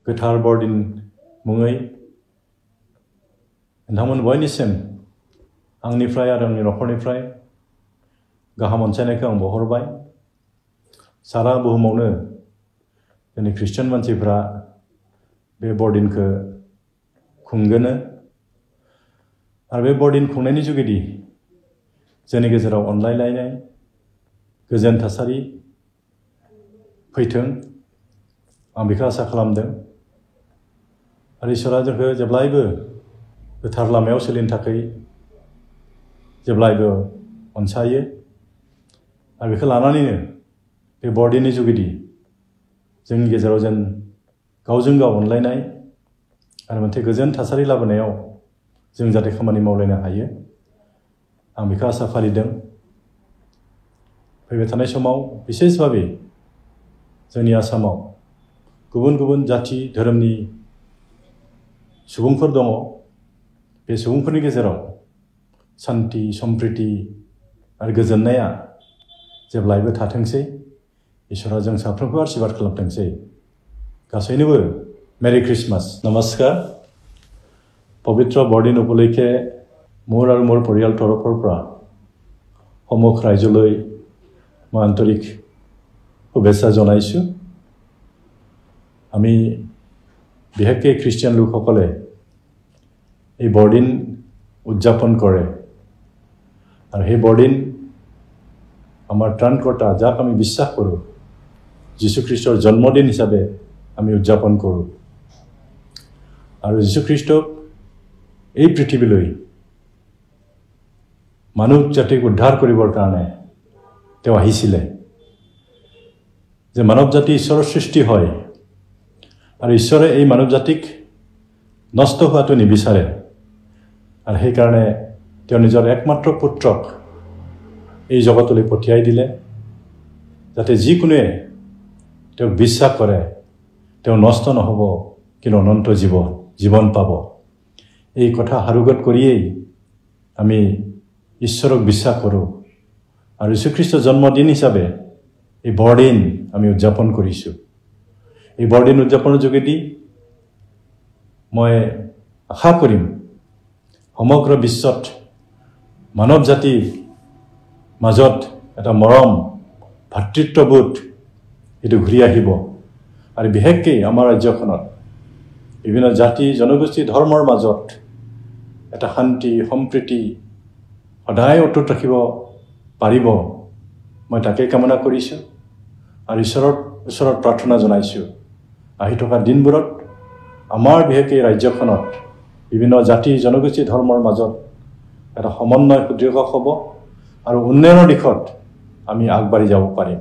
गोथार बरदिन मुङै नोंथांमोन बयनिसिम आंनिफ्राय आरो आंनि नखरनिफ्राय गाहाम अनसायनायखौ आं बावहरबाय। सारा बुहुमावनो जोंनि ख्रिस्टियान मानसिफ्रा बे बरदिनखौ खुंगोनो आरो बे बरदिन खुंनायनि जुगेदि जोंनि गेजेराव अनलायलायनाय गोजोन थासारि फैथों आं बेखौ आसा खालामदों। आरो इसोरा जोंखौ जेब्लायबो गोथार लामायाव सोलिनो थाखाय जेब्लायबो अनसायो आरो बेखौ लानानैनो बे बरदिननि जुगेदि जोंनि गेजेराव जों गावजों गाव अनलायनाय आरो मोनसे गोजोन थासारि लाबोनायाव जों जाहाथे खामानि मावलायनो हायो आं बेखौ आसा फालिदों। फैबाय थानाय समाव बिसेस भाबै जोंनि आसामाव गुबुन गुबुन जाथि धोरोमनि सुबुंफोर दङ। बे सुबुंफोरनि गेजेराव शान्ति सम्प्रीति आरो गोजोननाया जेब्लायबो थाथोंसै। इसोरा जों साफ्रोमखौ आशीर्बाद खालामथोंसै। गासैनोबो मेरि क्रिसमास नमस्कार। पवित्र बरदिन उपलक्षे मोर और मोर परियाल तरफर পৰা সমগ্ৰ ৰাজ্যলৈ মই আন্তৰিক শুভেচ্ছা জনাইছো। আমি বিশেষকৈ খ্ৰীষ্টিয়ান লোকসকলে এই বৰদিন উদযাপন কৰে আৰু সেই বৰদিন আমাৰ ত্ৰাণকৰ্তা যাক আমি বিশ্বাস কৰোঁ যীশুখ্ৰীষ্টৰ জন্মদিন হিচাপে আমি উদযাপন কৰোঁ। আৰু যীশুখ্ৰীষ্টক এই পৃথিৱীলৈ মানৱ জাতিক উদ্ধাৰ কৰিবৰ কাৰণে তেওঁ আহিছিলে। যে মানৱ জাতি ঈশ্বৰৰ সৃষ্টি হয় আৰু ঈশ্বৰে এই মানৱ জাতিক নষ্ট হোৱাটো নিবিচাৰে আৰু সেইকাৰণে তেওঁ নিজৰ একমাত্ৰ পুত্ৰক এই জগতলৈ পঠিয়াই দিলে যাতে যিকোনোৱে তেওঁক বিশ্বাস কৰে তেওঁ নষ্ট নহ'ব কিন্তু অনন্ত জীৱন পাব। এই কথা হাৰুগত কৰিয়েই আমি ঈশ্বৰক বিশ্বাস কৰোঁ আৰু যীশুখ্ৰীষ্টৰ জন্মদিন হিচাপে এই বৰদিন আমি উদযাপন কৰিছোঁ। এই বৰদিন উদযাপনৰ যোগেদি মই আশা কৰিম সমগ্ৰ বিশ্বত মানৱ জাতিৰ মাজত এটা মৰম ভাতৃত্ববোধ এইটো ঘূৰি আহিব আৰু বিশেষকৈ আমাৰ ৰাজ্যখনত বিভিন্ন জাতি জনগোষ্ঠী ধৰ্মৰ মাজত এটা শান্তি সম্প্ৰীতি সদায় অটুট ৰাখিব পাৰিব মই তাকে কামনা কৰিছোঁ আৰু ঈশ্বৰৰ ওচৰত প্ৰাৰ্থনা জনাইছোঁ। আহি থকা দিনবোৰত আমাৰ বিশেষকৈ ৰাজ্যখনত বিভিন্ন জাতি জনগোষ্ঠী ধৰ্মৰ মাজত এটা সমন্বয় সুদৃঢ় হ'ব আৰু উন্নয়নৰ দিশত আমি আগবাঢ়ি যাব পাৰিম।